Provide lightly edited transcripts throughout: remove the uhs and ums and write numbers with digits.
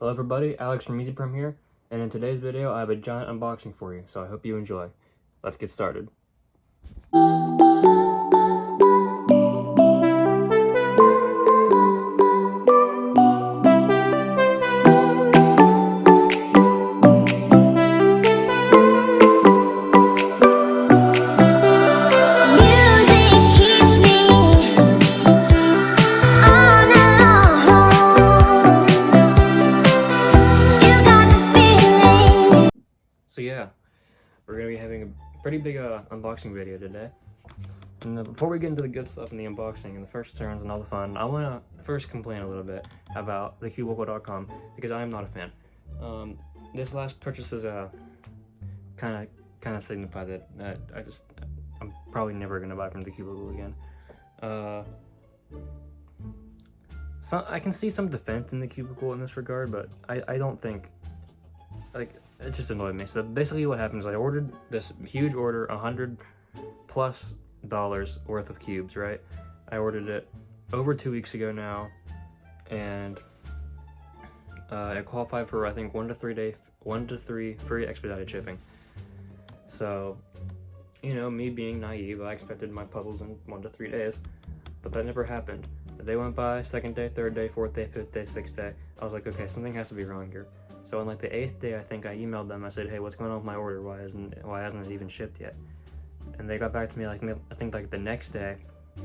Hello everybody, Alex from EZ-Perm here, and in today's video I have a giant unboxing for you, so I hope you enjoy. Let's get started. So yeah, we're going to be having a pretty big unboxing video today. And before we get into the good stuff in the unboxing and the first turns and all the fun, I want to first complain a little bit about TheCubicle.com because I am not a fan. This last purchase is kind of signify that I'm probably never going to buy from TheCubicle again. So I can see some defense in TheCubicle in this regard, but I don't think, like, it just annoyed me. So basically what happened is I ordered this huge order, $100+ worth of cubes, right? I ordered it over 2 weeks ago now, and it qualified for, I think, 1 to 3 free expedited shipping. So, you know, me being naive, I expected my puzzles in 1 to 3 days, but that never happened. The day went by, second day, third day, fourth day, fifth day, sixth day. I was like, okay, something has to be wrong here. So on like the 8th day, I think I emailed them. I said, hey, what's going on with my order? Why hasn't it even shipped yet? And they got back to me like, I think like the next day,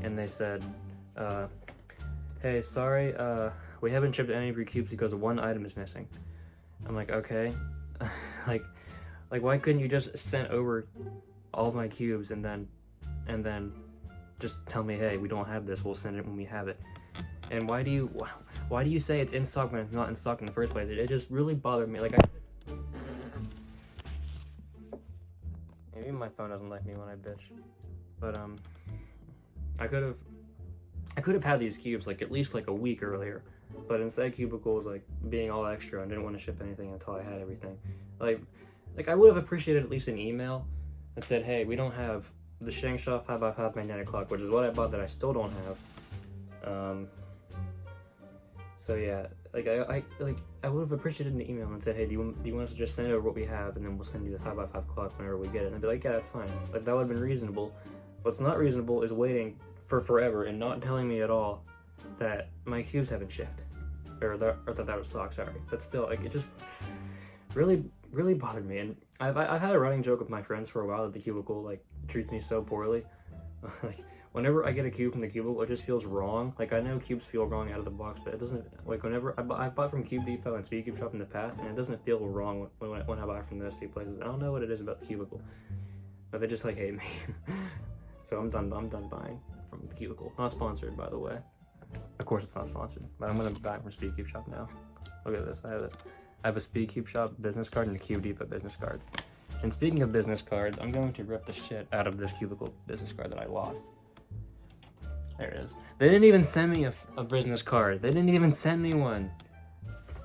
and they said, hey, sorry, we haven't shipped any of your cubes because one item is missing. I'm like, okay, like why couldn't you just send over all my cubes and then just tell me, hey, we don't have this, we'll send it when we have it? And why do you say it's in stock when it's not in stock in the first place? It just really bothered me. Like, maybe my phone doesn't like me when I bitch, but I could have had these cubes like at least like a week earlier, but instead Cubicle was like being all extra and didn't want to ship anything until I had everything. Like I would have appreciated at least an email that said, hey, we don't have the shengshou 5x5 magnetic clock, which is what I bought that I still don't have. So yeah, like I would have appreciated an email and said, hey, do you want us to just send over what we have, and then we'll send you the 5x5 clock whenever we get it? And I'd be like, yeah, that's fine. Like, that would have been reasonable. What's not reasonable is waiting for forever and not telling me at all that my cubes haven't shipped, or that was stock. Sorry, but still, like, it just really bothered me. And I've had a running joke with my friends for a while that the Cubicle like treats me so poorly. Like, whenever I get a cube from the Cubicle, it just feels wrong. Like, I know cubes feel wrong out of the box, but it doesn't, like, whenever I've bought from Cube Depot and Speed Cube Shop in the past, and it doesn't feel wrong when I buy from those two places. I don't know what it is about the Cubicle, but they just like hate me. So I'm done buying from the Cubicle. Not sponsored, by the way. Of course it's not sponsored, but I'm gonna buy it from Speed Cube Shop now. Look at this, I have a Speed Cube Shop business card and a Cube Depot business card. And speaking of business cards, I'm going to rip the shit out of this Cubicle business card that I lost. There it is. They didn't even send me a business card. They didn't even send me one.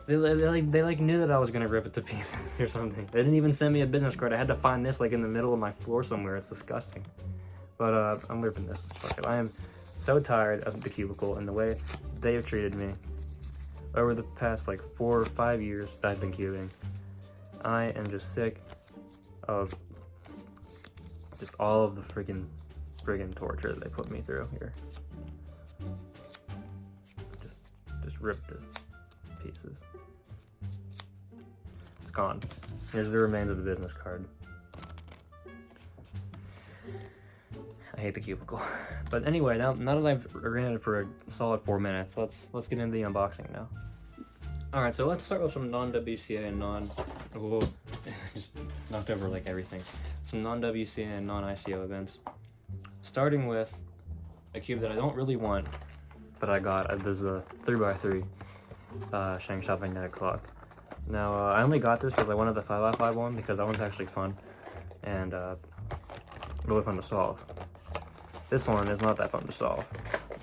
They knew that I was gonna rip it to pieces or something. They didn't even send me a business card. I had to find this like in the middle of my floor somewhere. It's disgusting. But I'm ripping this. Fuck it. I am so tired of the Cubicle and the way they have treated me over the past like 4 or 5 years that I've been cubing. I am just sick of just all of the friggin' torture that they put me through here. Just rip this to pieces. It's gone. Here's the remains of the business card. I hate the Cubicle. But anyway, now that I've ran it for a solid 4 minutes, let's get into the unboxing now. Alright, so let's start with some non-WCA and just knocked over like everything. Some non-WCA and non-ICO events. Starting with a cube that I don't really want, but I got. This is a 3x3 shengshou magnetic clock. Now, I only got this because I wanted the 5x5 one because that one's actually fun and really fun to solve. This one is not that fun to solve,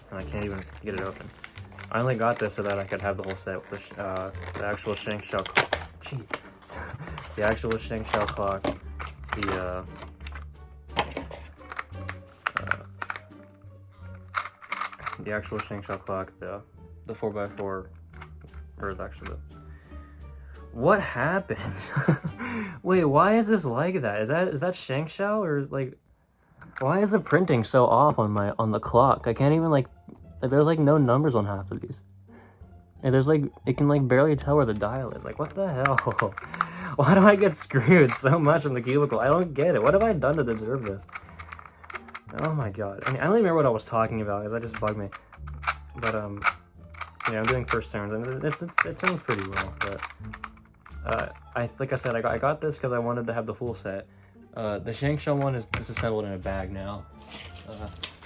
and I can't even get it open. I only got this so that I could have the whole set with the actual shengshou. Jeez, the actual shengshou clock, the actual shengshou clock, the 4x4, or actually What happened? Wait, why is this like that? Is that shengshou or like? Why is the printing so off on the clock? I can't even like. There's like no numbers on half of these. And there's like it can like barely tell where the dial is. Like what the hell? Why do I get screwed so much from the cubicle? I don't get it. What have I done to deserve this? Oh my god. I mean, I don't even remember what I was talking about because that just bugged me. But yeah, I'm doing first turns and it turns pretty well. But like I said, I got this because I wanted to have the full set. The shengshou one is disassembled in a bag now.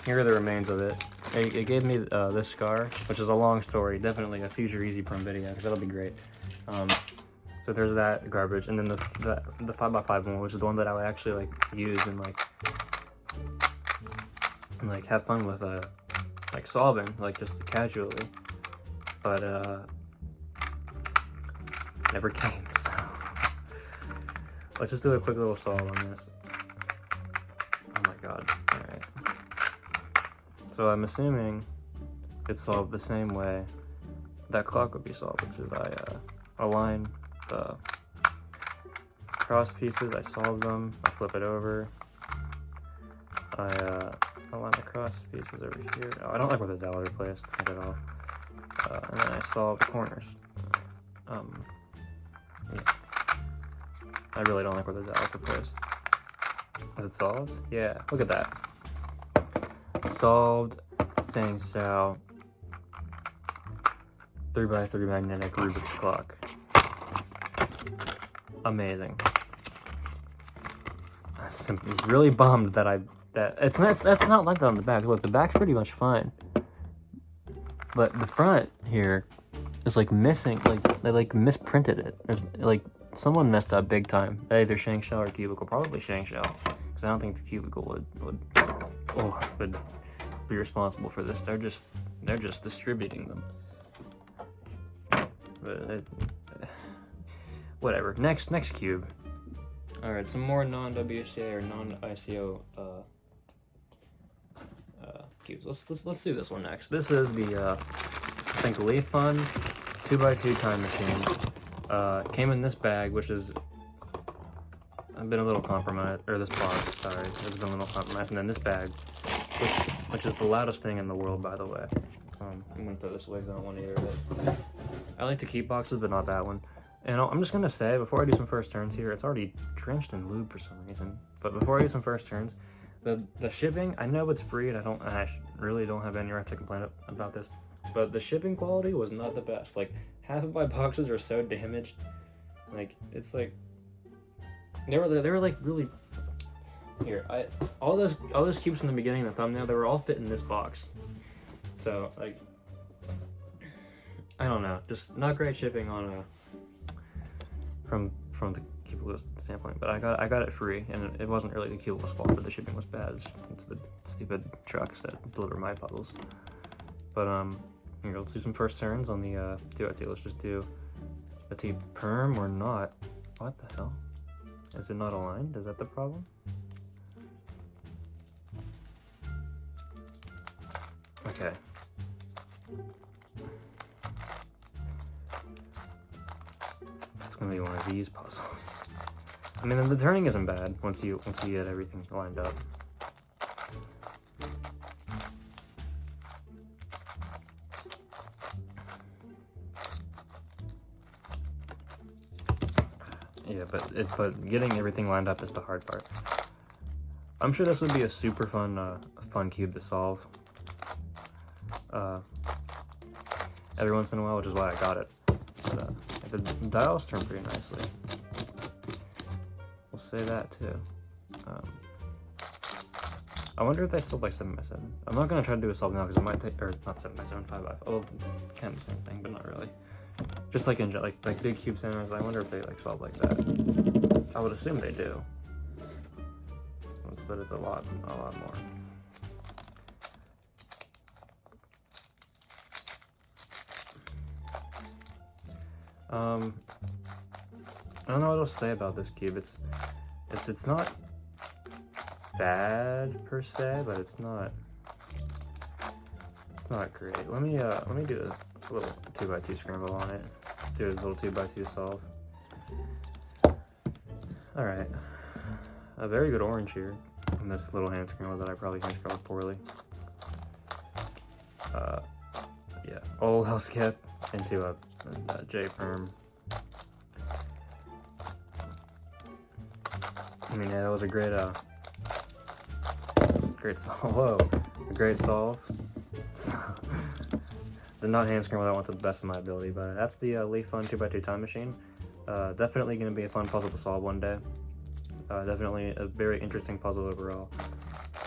Here are the remains of it. It gave me this scar, which is a long story. Definitely a future EZ-Perm video. That'll be great. So there's that garbage, and then the 5x5 one, which is the one that I would actually like use and like have fun with, like solving, like just casually. But never came. So let's just do a quick little solve on this. Oh my god! All right. So I'm assuming it's solved the same way that clock would be solved, which is I align the cross pieces, I solve them, I flip it over, I align the cross pieces over here. Oh, I don't like where the dowels are placed, not at all. And then I solve the corners. Yeah. I really don't like where the dowels are placed. Is it solved? Yeah, look at that. Solved shengshou 3x3 magnetic Rubik's clock. Amazing. I'm really bummed that that's not like that on the back. Look, the back's pretty much fine, but the front here is like missing. Like they like misprinted it. There's like someone messed up big time. Either shengshou or cubicle. Probably shengshou, because I don't think the cubicle would be responsible for this. They're just distributing them. But whatever. Next cube. All right, some more non-WCA or non-ICO cubes. Let's do this one next. This is the I think Leaf Fun 2x2 time machine. Came in this bag, which is I've been a little compromised, or this box. Sorry, has been a little compromised, and then this bag, which is the loudest thing in the world, by the way. I'm gonna throw this away because I don't want to hear it. I like to keep boxes, but not that one. And I'm just gonna say, before I do some first turns here, it's already drenched in lube for some reason. But before I do some first turns, the shipping, I know it's free, and I really don't have any right to complain about this. But the shipping quality was not the best. Like half of my boxes are so damaged. Like it's like they were like really. Here, all those cubes from the beginning of the thumbnail, they were all fit in this box. So like, I don't know, just not great shipping on from the cubicle standpoint. But I got it free, and it wasn't really the cubicle's fault that the shipping was bad. It's the stupid trucks that deliver my puzzles. But here, let's do some first turns on the 2x2. Let's just do a EZ-Perm or not. What the hell? Is it not aligned? Is that the problem? Okay. It's gonna be one of these puzzles. I mean, the turning isn't bad once you get everything lined up. Yeah, but getting everything lined up is the hard part. I'm sure this would be a super fun cube to solve. Every once in a while, which is why I got it. But, the dials turn pretty nicely. We'll say that too. I wonder if they still like 7x7. I'm not gonna try to do a solve now because it might take, or not 7x7, 5x5. Oh, kind of the same thing, but not really. Just like in like big cube centers, I wonder if they like solve like that. I would assume they do, but it's a lot more. I don't know what else to say about this cube. It's not bad per se, but it's not great. Let me do a little 2x2 scramble on it. Do a little 2x2 solve. Alright. A very good orange here. And this little hand screen that I probably hand scrolled poorly. Yeah. Old house cap into a J-Perm. I mean, yeah, that was a great, great solve. Whoa. A great solve. Did not hand screen what I want to the best of my ability, but that's the Leaf Fun 2x2 time machine. Definitely going to be a fun puzzle to solve one day. Definitely a very interesting puzzle overall.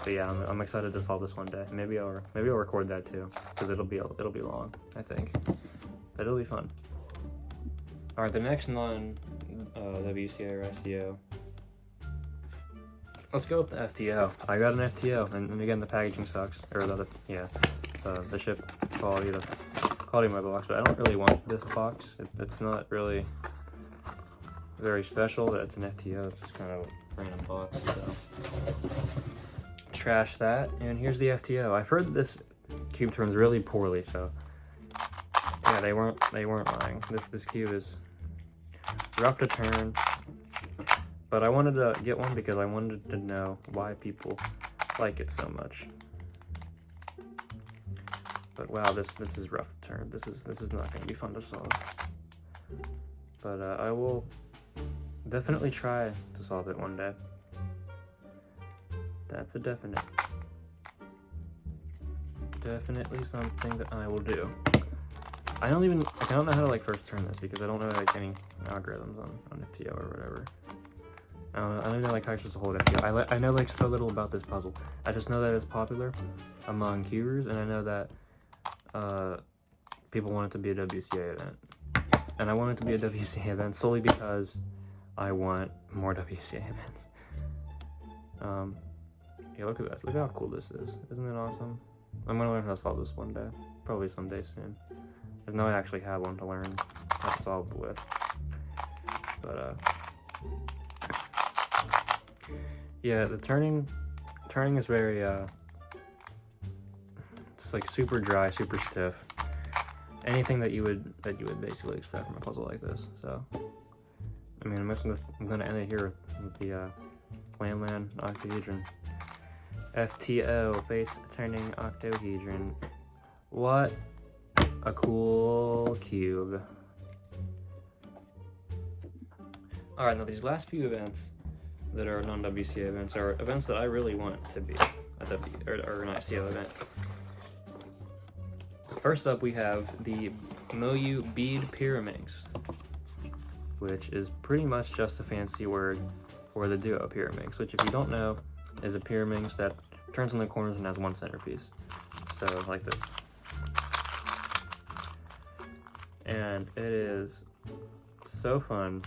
But yeah, I'm excited to solve this one day. Maybe I'll record that too, because it'll be long, I think. But it'll be fun. All right, the next WCA or SEO. Let's go with the FTO. I got an FTO, and again, the packaging sucks, or the ship quality, the quality of my box. But I don't really want this box. It's not really very special that it's an FTO. It's just kind of a random box. So trash that. And here's the FTO. I've heard that this cube turns really poorly, so yeah, they weren't lying. This cube is rough to turn. But I wanted to get one because I wanted to know why people like it so much. But wow, this is rough to turn. This is not going to be fun to solve. But I will definitely try to solve it one day. That's a definite. Definitely something that I will do. I don't know how to like first turn this because I don't know like any algorithms on FTO or whatever. I don't know like how you're supposed to hold FTO. I know like so little about this puzzle. I just know that it's popular among cubers, and I know that people want it to be a WCA event. And I want it to be a WCA event solely because I want more WCA events. Yeah, look at this. Look how cool this is. Isn't it awesome? I'm gonna learn how to solve this one day. Probably someday soon. Because now I actually have one to learn how to solve it with. But yeah, the turning is very it's like super dry, super stiff. Anything that you would basically expect from a puzzle like this. So I mean, I'm gonna end it here with the Land octahedron. FTO, face turning octahedron. What a cool cube. Alright, now these last few events that are non-WCA events are events that I really want to be a or an ICO event. First up, we have the Moyu bead pyraminx, which is pretty much just a fancy word for the duo pyraminx, which if you don't know is a pyraminx that turns in the corners and has one centerpiece. So like this. And it is so fun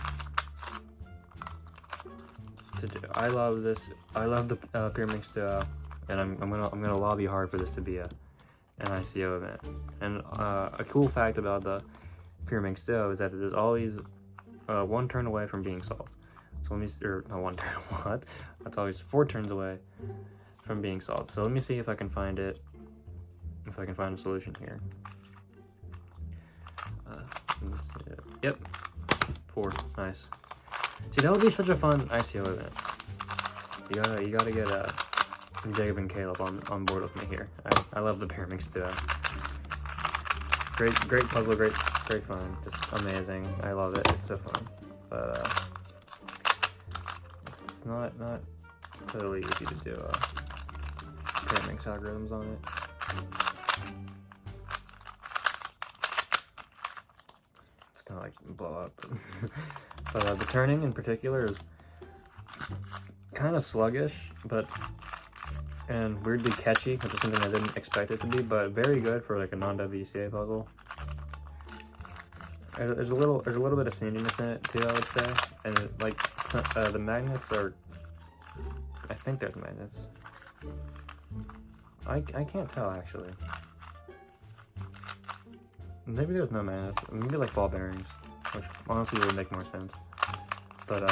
to do. I love this. I love the pyraminx duo, and I'm gonna lobby hard for this to be an ICO event. And a cool fact about the pyraminx duo is that it is always one turn away from being solved. So let me, or not one turn, what? That's always 4 turns away from being solved. So let me see if I can find it, if I can find a solution here. Yep, 4, nice. See, that would be such a fun ICO event. You gotta get Jacob and Caleb on board with me here. I love the pyraminx duo. Great puzzle, great fun, just amazing. I love it. It's so fun, but it's not totally easy to do pyraminx algorithms on it. It's gonna like blow up. But the turning in particular is kind of sluggish, and weirdly catchy, which is something I didn't expect it to be, but very good for like a non-WCA puzzle. There's a little bit of sandiness in it too, I would say, and the magnets are. I think there's magnets. I can't tell actually. Maybe there's no magnets. Maybe like ball bearings, which honestly would make more sense. But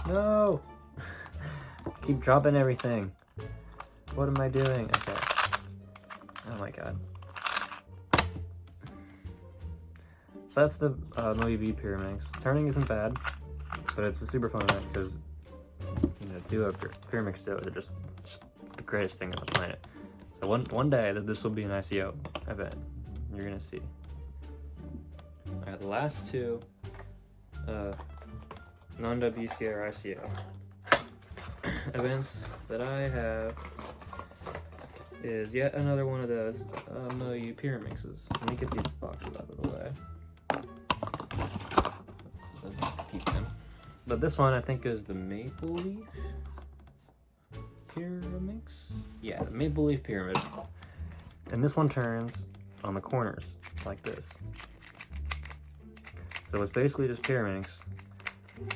no! Keep dropping everything. What am I doing? Okay. Oh my god. So that's the EZ-Perm mix. Turning isn't bad, but it's a super fun event because, you know, duo pyramix duos are just the greatest thing on the planet. So one day that this will be an ICO event, you're gonna see. Alright, the last two non-WCA or ICO events that I have is yet another one of those EZ-Perm mixes. Let me get these boxes out of the way. But this one I think is the Maple Leaf Pyramix? Yeah, the Maple Leaf Pyramid. And this one turns on the corners like this. So it's basically just pyramix,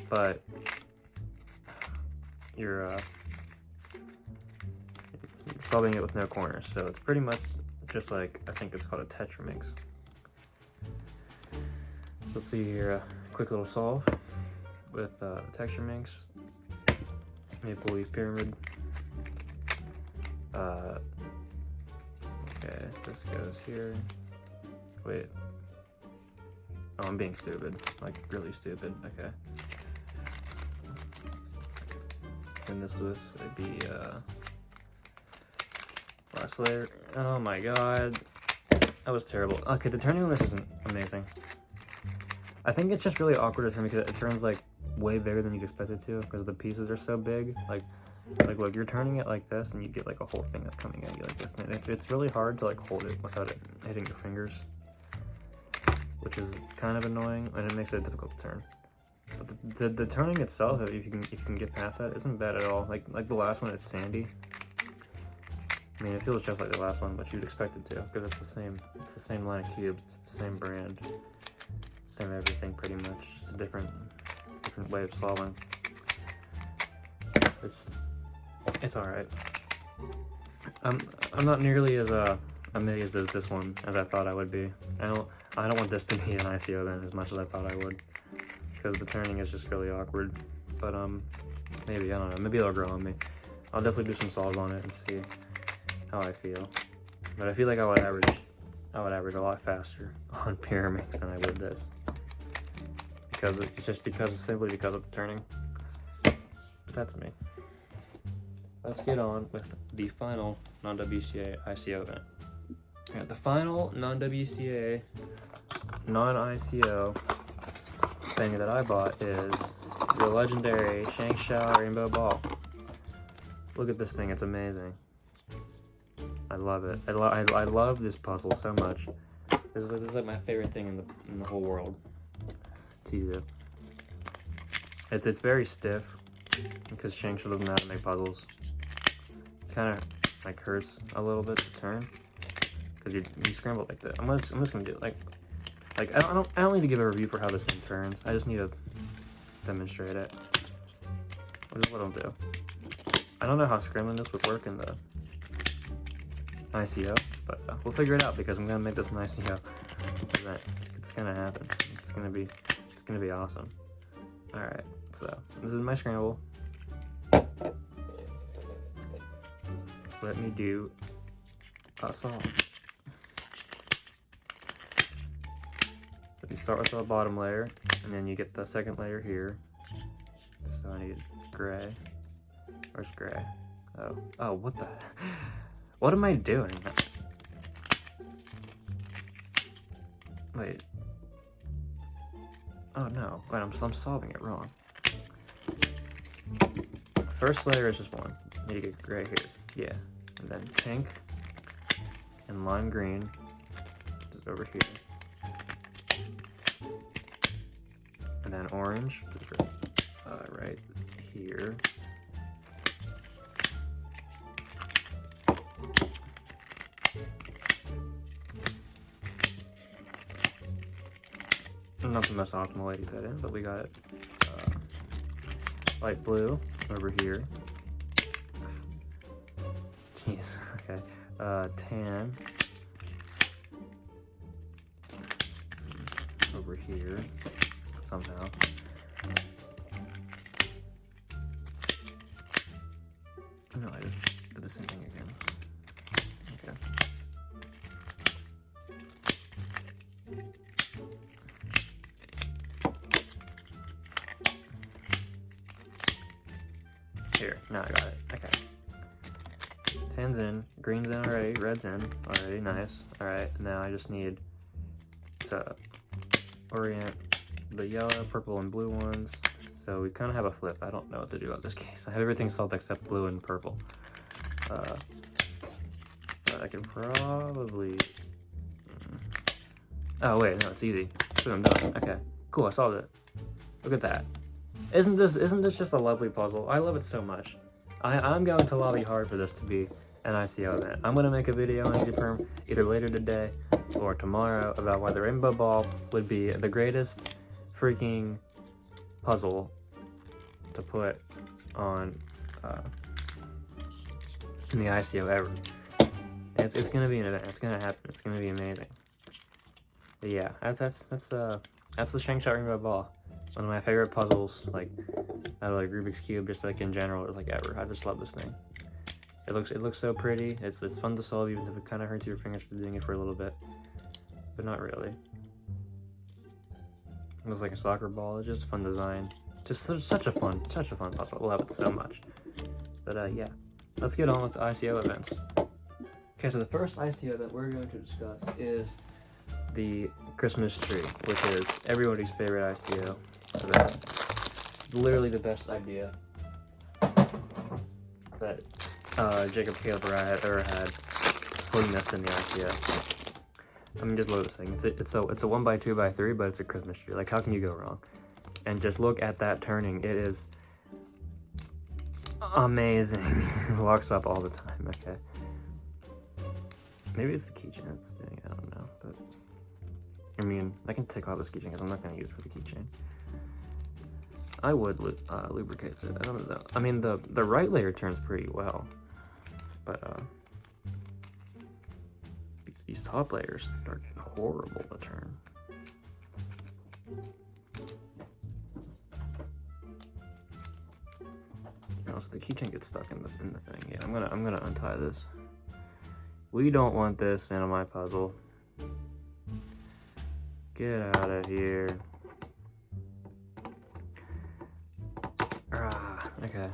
but you're solving it with no corners. So it's pretty much just like, I think it's called a Tetramix. Let's see here, a quick little solve with texture mix, Maple Leaf Pyramid. Okay, this goes here. Wait. Oh, I'm being stupid. Like, really stupid. Okay. And this would be, last layer. Oh my god. That was terrible. Okay, the turning on this isn't amazing. I think it's just really awkward to turn because it turns, like, way bigger than you'd expect it to because the pieces are so big. Like look, you're turning it like this and you get, like, a whole thing that's coming at you like this. And it's really hard to, like, hold it without it hitting your fingers, which is kind of annoying, and it makes it difficult to turn. But the turning itself, if you can get past that, isn't bad at all. Like the last one, it's sandy. I mean, it feels just like the last one, but you'd expect it to, because it's the same line of cubes, it's the same brand, same everything pretty much, just a different way of solving. It's all right. I'm not nearly as amazed as this one as I thought I would be. I don't want this to be an ICO event as much as I thought I would, because the turning is just really awkward. But maybe, I don't know, maybe it'll grow on me. I'll definitely do some solves on it and see how I feel. But I feel like I would average a lot faster on pyramix than I would this, because simply because of the turning. But that's me. Let's get on with the final non-WCA ICO event. Alright, the final non-WCA, non-ICO thing that I bought is the legendary Shengshou Rainbow Ball. Look at this thing, it's amazing. I love it. I love this puzzle so much. This is like my favorite thing in the whole world to do. It's very stiff because Shengshou doesn't know how to make puzzles. Kind of like hurts a little bit to turn because you scramble like that. I'm just gonna do it like I don't need to give a review for how this thing turns. I just need to demonstrate it, which is what I'll do. I don't know how scrambling this would work in the ICO, but we'll figure it out because I'm gonna make this an ICO event. It's gonna happen. It's gonna be awesome. All right, so this is my scramble. Let me do a solve. So you start with the bottom layer, and then you get the second layer here. So I need gray. Where's gray? Oh, what the? What am I doing? Wait. Oh no, wait, I'm solving it wrong. First layer is just one. Need to get gray here. Yeah. And then pink and lime green is over here. And then orange is right here. Not the most optimal way to put in, but we got it. Light blue over here. Jeez, okay. Tan over here somehow. No, I just did the same thing again. Okay. green's in already, red's in already, nice. All right, now I just need to orient the yellow, purple, and blue ones. So we kind of have a flip. I don't know what to do about this case. I have everything solved except blue and purple. I can probably... Oh wait, no, it's easy. So I'm done. Okay, cool, I solved it. Look at that. Isn't this just a lovely puzzle? I love it so much. I'm going to lobby hard for this to be an ICO event. I'm gonna make a video on EZ-Perm either later today or tomorrow about why the rainbow ball would be the greatest freaking puzzle to put on in the ICO ever. It's gonna be an event. It's gonna happen. It's gonna be amazing. But yeah, that's the shengshou rainbow ball. One of my favorite puzzles, like out of like Rubik's Cube, just like in general, or like ever. I just love this thing. It looks so pretty. It's fun to solve, even if it kind of hurts your fingers for doing it for a little bit, but not really. It looks like a soccer ball. It's just a fun design. Just such a fun puzzle. I love it so much. But yeah, let's get on with the ICO events. Okay, so the first ICO that we're going to discuss is the Christmas tree, which is everybody's favorite ICO event. Literally the best idea that Jacob Caleb or I had ever had putting this in the ICO. I mean, just look at this thing. It's a 1x2x3, but it's a Christmas tree. Like, how can you go wrong? And just look at that turning. It is amazing. It locks up all the time. Okay. Maybe it's the keychain that's doing it. I don't know. But I mean, I can take off this keychain because I'm not going to use it for the keychain. I would lubricate it. I don't know. I mean, the right layer turns pretty well, but these top layers are horrible to turn. Oh, so the keychain gets stuck in the thing. Yeah, I'm gonna untie this. We don't want this in my puzzle. Get out of here. Okay.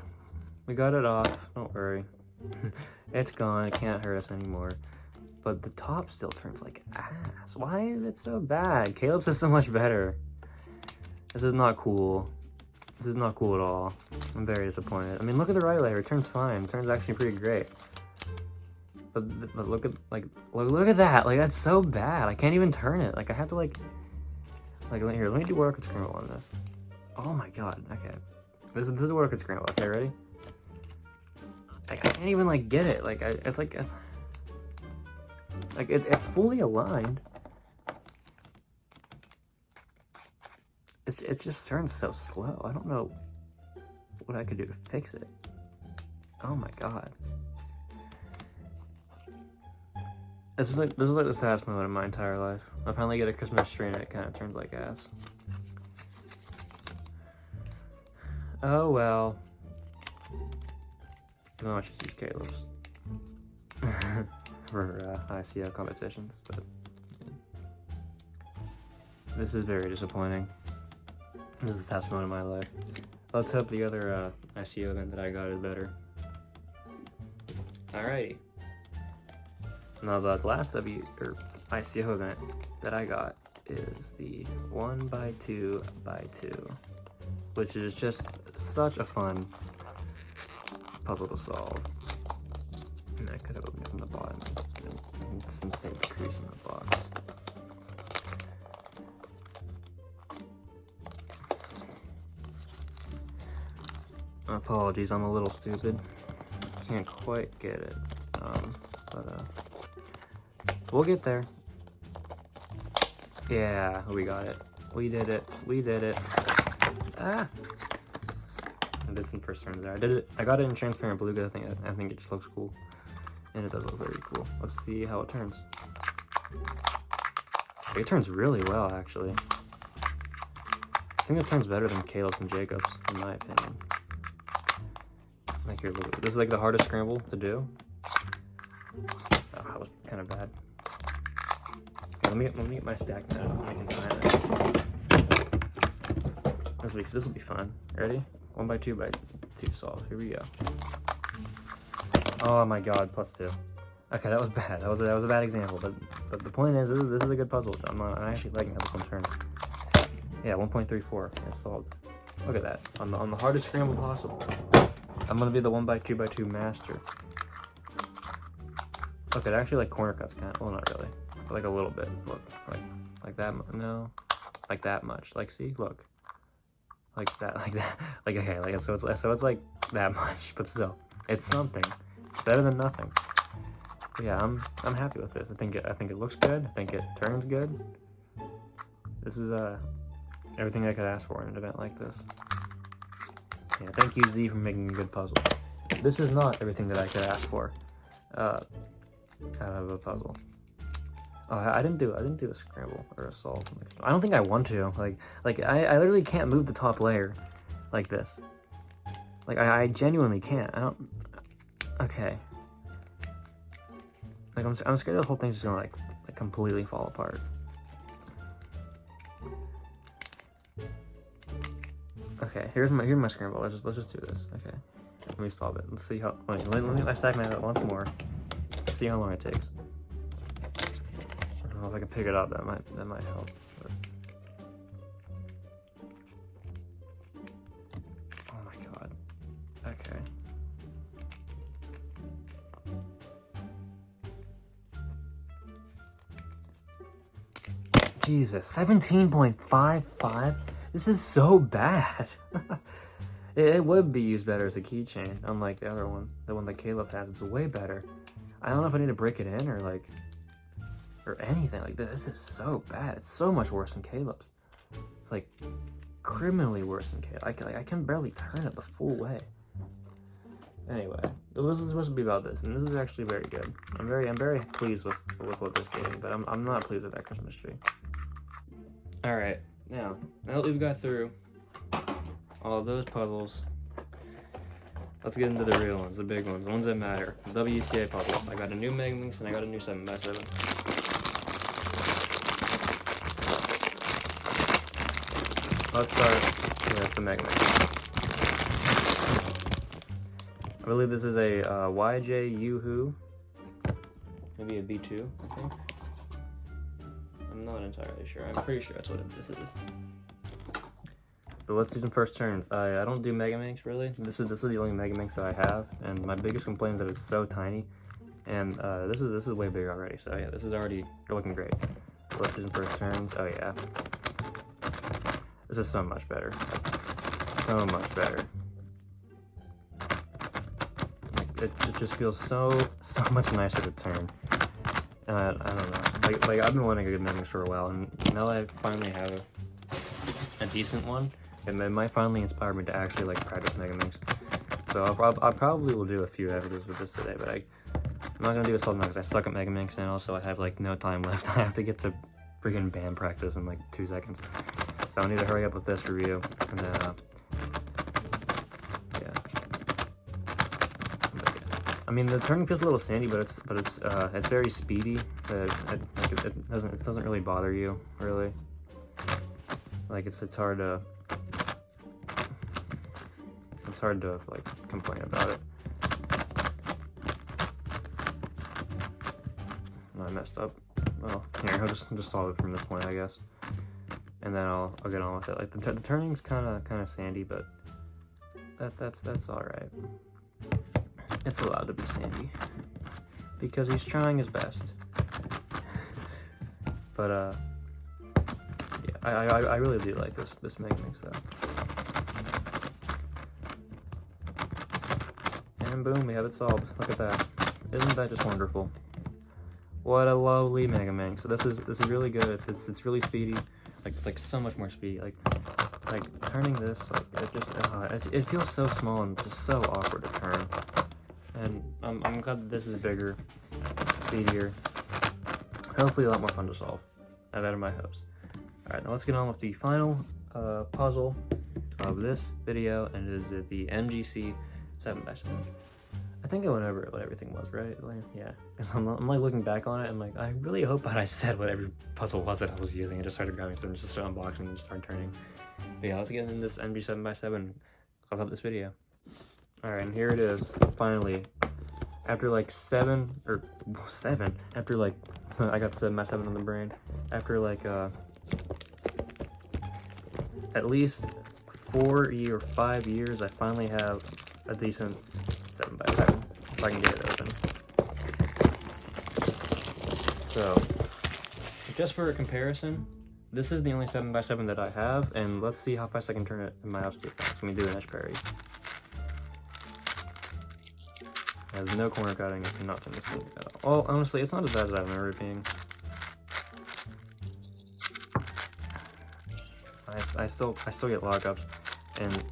We got it off. Don't worry. It's gone. It can't hurt us anymore. But the top still turns like ass. Why is it so bad? Caleb's is so much better. This is not cool. This is not cool at all. I'm very disappointed. I mean, look at the right layer. It turns fine. It turns actually pretty great. But look at look at that. Like, that's so bad. I can't even turn it. Like, I have to like here. Let me do work with scramble on this. Oh my god. Okay. This is work with scramble. Okay, ready? I can't even like get it. Like, it's fully aligned. It just turns so slow. I don't know what I could do to fix it. Oh my god. This is like the saddest moment of my entire life. I finally get a Christmas tree and it kind of turns like ass. Oh well. No, I should use Caleb's for ICO competitions, but yeah. This is very disappointing. This is the saddest moment of my life. Let's hope the other ICO event that I got is better. Alrighty. Now the last ICO event that I got is the 1x2x2, which is just such a fun puzzle to solve. And I could have opened it from the bottom. It's insane the crease in the box. Apologies, I'm a little stupid. Can't quite get it, but we'll get there. Yeah, we got it. We did it. We did it. Ah! I did some first turns there. I got it in transparent blue because I think it just looks cool. And it does look very cool. Let's see how it turns. It turns really well, actually. I think it turns better than Caleb's and Jacob's, in my opinion. Like, here, look at it. This is like the hardest scramble to do. Oh, that was kind of bad. Okay, let me get my stack now. I can time it. This will be fun. Ready? 1x2x2 solve. Here we go. Oh my god, +2. Okay, that was bad. That was a bad example, but the point is, this is a good puzzle. I'm actually liking how this one turns. Yeah, 1.34. It's solved. Look at that. On the hardest scramble possible. I'm gonna be the 1x2x2 master. Look, it actually like corner cuts kind of. Well, not really, but like a little bit. Look, like that. No, like that much. Like, see, look, like that, like that. Like, okay, like so it's like that much, but still, it's something. It's better than nothing. But yeah, I'm happy with this. I think it looks good. I think it turns good. This is everything I could ask for in an event like this. Yeah, thank you, Z, for making a good puzzle. This is not everything that I could ask for out of a puzzle. Oh, I didn't do a scramble or a solve. I don't think I want to. Like I literally can't move the top layer like this. Like I genuinely can't. I don't. Okay. Like I'm scared the whole thing's just gonna like completely fall apart. Okay, here's my scramble. Let's just do this. Okay, let me solve it. Let's see how. Let me stack my it once more. Let's see how long it takes. I don't know if I can pick it up. That might help. But... Oh my god. Okay. Jesus, 17.55. This is so bad. It would be used better as a keychain, unlike the other one, the one that Caleb has. It's way better. I don't know if I need to break it in or anything like this. This is so bad. It's so much worse than Caleb's. It's like criminally worse than Caleb. I can barely turn it the full way. Anyway, this is supposed to be about this, and this is actually very good. I'm very pleased with what this gave me, but I'm not pleased with that Christmas tree. All right. Now that we've got through all of those puzzles, let's get into the real ones, the big ones, the ones that matter. The WCA puzzles. I got a new Megaminx and I got a new 7x7. Let's start with the Megaminx. I believe this is a YJ Yoo-Hoo, maybe a B2, I think. I'm not entirely sure. I'm pretty sure that's what this is. But let's do some first turns. I don't do Megaminx really. This is the only Megaminx that I have, and my biggest complaint is that it's so tiny. And this is way bigger already. So yeah, this is already looking great. So let's do some first turns. Oh yeah, this is so much better. So much better. Like, it just feels so much nicer to turn. I don't know. Like I've been wanting a good Megaminx for a while, and now that I finally have a decent one, it might finally inspire me to actually like practice Megaminx. So I probably will do a few episodes with this today, but I'm not gonna do it all now because I suck at Megaminx now, so I have like no time left. I have to get to freaking band practice in like 2 seconds. So I need to hurry up with this review, and then yeah. I mean, the turning feels a little sandy, but it's very speedy. It doesn't really bother you, really. Like it's hard to like complain about it. No, I messed up. Well, here I'll just solve it from this point, I guess, and then I'll get on with it. Like the turning's kind of sandy, but that's all right. It's allowed to be sandy because he's trying his best. But yeah, I really do like this Megaminx though. And boom, we have it solved. Look at that! Isn't that just wonderful? What a lovely Megaminx. So this is really good. It's really speedy. Like it's like so much more speedy. Like turning this, like it just it feels so small and just so awkward to turn. And I'm glad that this is bigger, speedier, hopefully a lot more fun to solve. That are my hopes. Alright, now let's get on with the final puzzle of this video, and it is the MGC 7x7. I think I went over what everything was, right? Like, yeah, I'm like looking back on it, I'm like, I really hope that I said what every puzzle was that I was using. I just started grabbing some, just started unboxing and just started turning. But yeah, let's get into this MG 7x7. I'll up this video. Alright, and here it is, finally, after like seven, after like, I got 7x7 on the brain. After like, at least 4 or 5 years, I finally have a decent 7x7, if I can get it open. So, just for a comparison, this is the only 7x7 that I have, and let's see how fast I can turn it in my house. Let me do an edge parry. It has no corner cutting, I cannot turn this thing at all. Well, honestly, it's not as bad as I remember it being. I still get lockups, and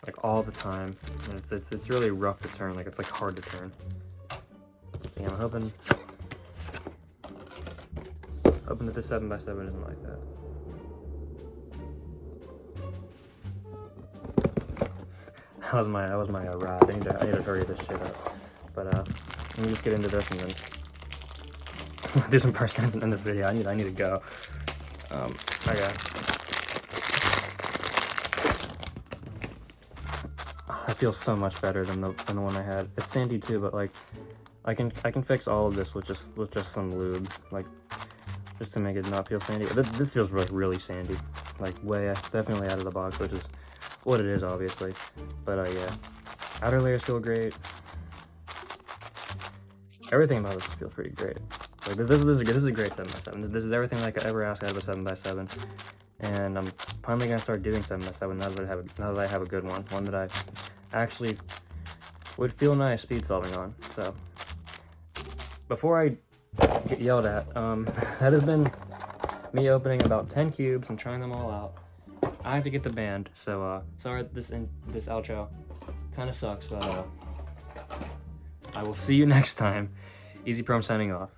like all the time, and it's really rough to turn. Like it's like hard to turn. So yeah, I'm hoping that this 7x7 isn't like that. That was my ride. I need to hurry this shit up. But let me just get into this and then do some persons in this video. I need to go. Okay. Oh, that feels so much better than the one I had. It's sandy too, but like I can fix all of this with just some lube, like just to make it not feel sandy. But this feels really sandy, like definitely out of the box, which is what it is, obviously. But yeah, outer layers feel great. Everything about this feels pretty great. Like this is a great 7x7. This is everything like I ever asked out of a 7x7, and I'm finally gonna start doing 7x7 now that I have a good one that I actually would feel nice speed solving on. So before I get yelled at, that has been me opening about 10 cubes and trying them all out. I have to get the band, so sorry this outro kind of sucks, but I will see you next time. EZ-Perm signing off.